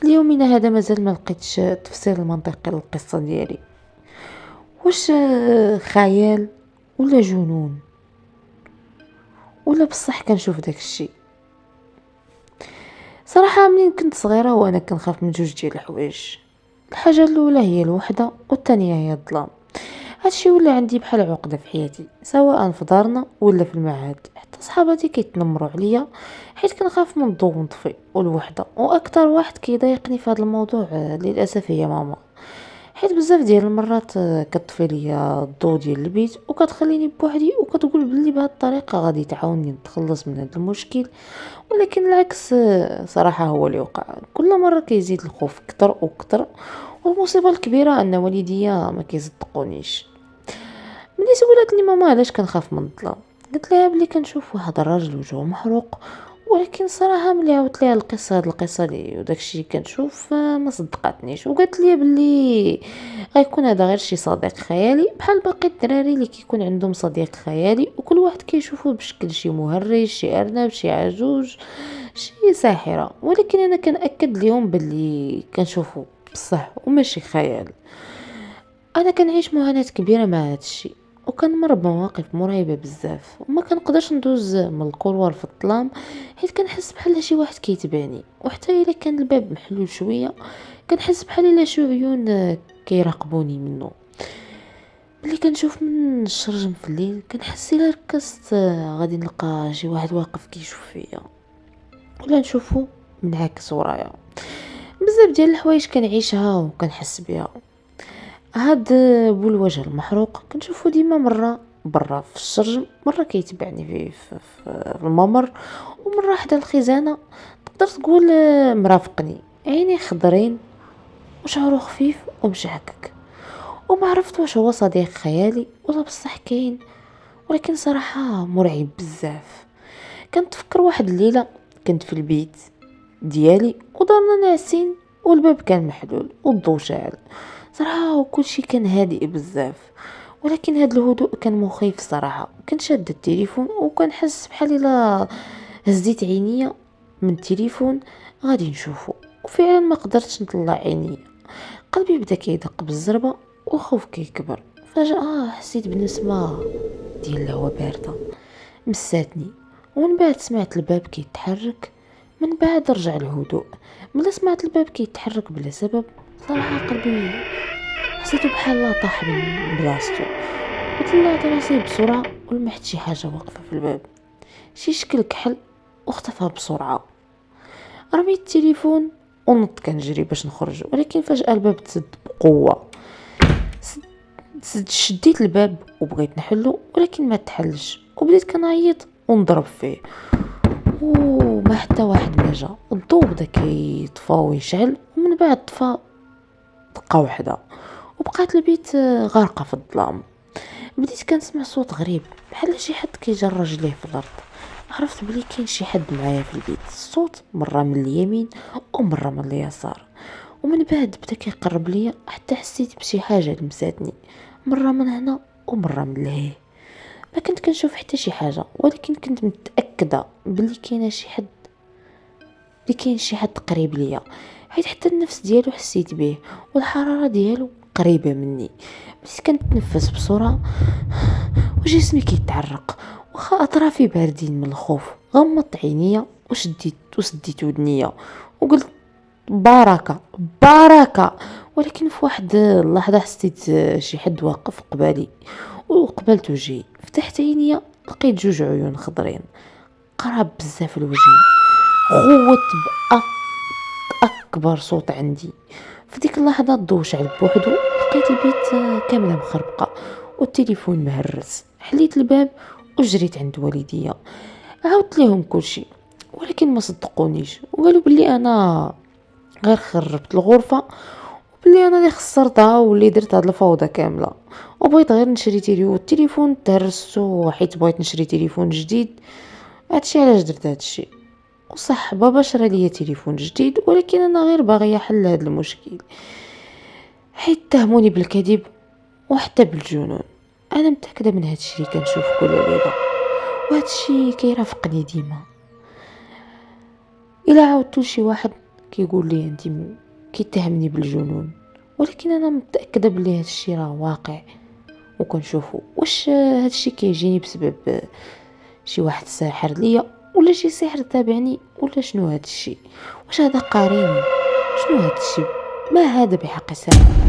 اليومنا هذا مازال ما لقيتش تفسير المنطقي للقصة ديالي. واش خيال ولا جنون ولا بصح كنشوف داك الشيء؟ صراحة منين كنت صغيرة وانا كنخاف من جوج ديال الحوايج. الحاجة الاولى هي الوحدة والثانية هي الظلام. هادشي ولا عندي بحال عقدة في حياتي، سواء في دارنا ولا في المعهد. حتى صحاباتي كيتنمروا عليا حيت كنخاف من الضوء ونطفي والوحدة. واكثر واحد كيضايقني في هذا الموضوع للاسف هي ماما، حيت بزاف ديال المرات كتطفي ليا الضو ديال البيت وكتخليني بوحدي وكتقول بلي بهذه الطريقه غادي تعاوني نتخلص من هذا المشكل. ولكن العكس صراحه هو اللي وقع. كل مره كيزيد الخوف كتر وكتر، والمصيبه الكبيره ان والديا ما كيصدقونيش. ملي سولتني ماما علاش كنخاف من الظلام، قلت لها بلي كنشوف واحد الراجل وجهه محروق. ولكن صراحه ملي عاودت ليها القصه، هاد القصه دي وداكشي كنشوف ما صدقاتنيش، وقالت لي بلي غيكون هذا غير شي صديق خيالي بحال باقي الدراري اللي كيكون عندهم صديق خيالي وكل واحد كيشوفه بشكل شي مهرج، شي ارنب، شي عجوج، شي ساحره. ولكن انا كنأكد اليوم بلي كنشوفه بصح وماشي خيال. انا كنعيش معاناة كبيرة مع هذا الشيء، وكنمر بمواقف مرعبة بزاف وما كنقدرش ندوز من الكولوار في الظلام، حيت كنحس بحال شي واحد كيتبعني. وحتى الا كان الباب محلول شوية كنحس بحال الا شي عيون كيراقبوني منه. ملي كنشوف من الشرجم في الليل كنحس الا ركزت غادي نلقى شي واحد واقف كيشوف فيا، ولا نشوفه منعكس ورايا. بزاف ديال الحوايج كنعيشها وكنحس بها. هاد بو الوجه المحروق كنشوفو ديما مرة برا في الشرج، مرة كيتبعني في الممر، ومرة حدا الخزانة. تقدر تقول مرافقني. عيني خضرين وشعره خفيف ومشعكك، وما عرفت واش هو صديق خيالي ولا بصح كاين. ولكن صراحة مرعب بزاف. كنت تفكر واحد الليلة كنت في البيت ديالي ودارنا ناعسين والباب كان محلول والضو شاعل صراحة، وكل شي كان هادئ بزاف. ولكن هاد الهدوء كان مخيف صراحة. كنت شاد التليفون وكنحس بحال الا هزيت عينيا من التليفون غادي نشوفه، وفعلا ما قدرتش نطلع عينيا. قلبي بدا كيدق بالزربة وخوف كيكبر. فجأة حسيت بنسمة ديال الهوا باردة مساتني، ومن بعد سمعت الباب كيتحرك. من بعد رجع الهدوء. ملي سمعت الباب كيتحرك بلا سبب صراحة قلبي حسيته بحال طاح من بلاصتو، وطلعت راسي بسرعة ولمحت شي حاجة واقفة في الباب، شي شكل كحل واختفى بسرعة. رميت التليفون ونط كنجري باش نخرج، ولكن فجأة الباب تسد بقوة. شديت الباب وبغيت نحلو ولكن ما تحلش، وبديت كنعيط ونضرب فيه وما حتى واحد ما جا. الضوء بدا كيطفى ويشعل، ومن بعد طفى دقة واحدة وبقات البيت غارقة في الظلام. بديت كنسمع صوت غريب بحال شي حد كيجر رجليه في الارض. عرفت بلي كاين شي حد معايا في البيت. الصوت مرة من اليمين ومرة من اليسار، ومن بعد بدا كيقرب ليا حتى حسيت بشي حاجة لمساتني، مرة من هنا ومرة من لهيه. ما كنت كنشوف حتى شي حاجة، ولكن كنت متأكدة بلي كاين شي حد قريب ليا، حيت حتى النفس ديالو حسيت به والحرارة ديالو قريبة مني. بديت كنتنفس بسرعة وجسمي كيتعرق وخا اطرافي باردين من الخوف. غمضت عينيا وسديت ودنيا وقلت بركة بركة. ولكن في واحد اللحظة حسيت شي حد واقف قبالي وقبلت وجهي. فتحت عينيا لقيت جوج عيون خضرين قراب بزاف لوجهي. خوت بأكبر صوت عندي. في ديك اللحظة الضو شعل بوحدو. لقيت البيت كاملة مخربقة والتليفون مهرس. حليت الباب وجريت عند والديا، عاودت لهم كل شيء، ولكن ما صدقونيش وقالوا بلي انا غير خربت الغرفة، وبلي انا اللي خسرتها واللي درت هاد الفوضى كاملة، وبغيت غير نشري التليفون تهرستو حيت بغيت نشري تليفون جديد. هادشي علاش درت هادشي. وصح بابا شرى لي تليفون جديد، ولكن انا غير باغيه حل هذا المشكل، حيت اتهموني بالكذب وحتى بالجنون. انا متاكده من هادشي اللي كنشوف كل ليله، وهادشي كيرافقني ديما. الا عاودت لشي واحد كيقول لي انت كيتهمني بالجنون، ولكن انا متاكده بلي هادشي راه واقع. وكنشوفوا واش هادشي كيجيني بسبب شي واحد ساحر ليا، ولا شي سحر تابعني، ولا شنو هادشي؟ واش هذا قاريني؟ شنو هادشي؟ ما هذا بحق ساحر؟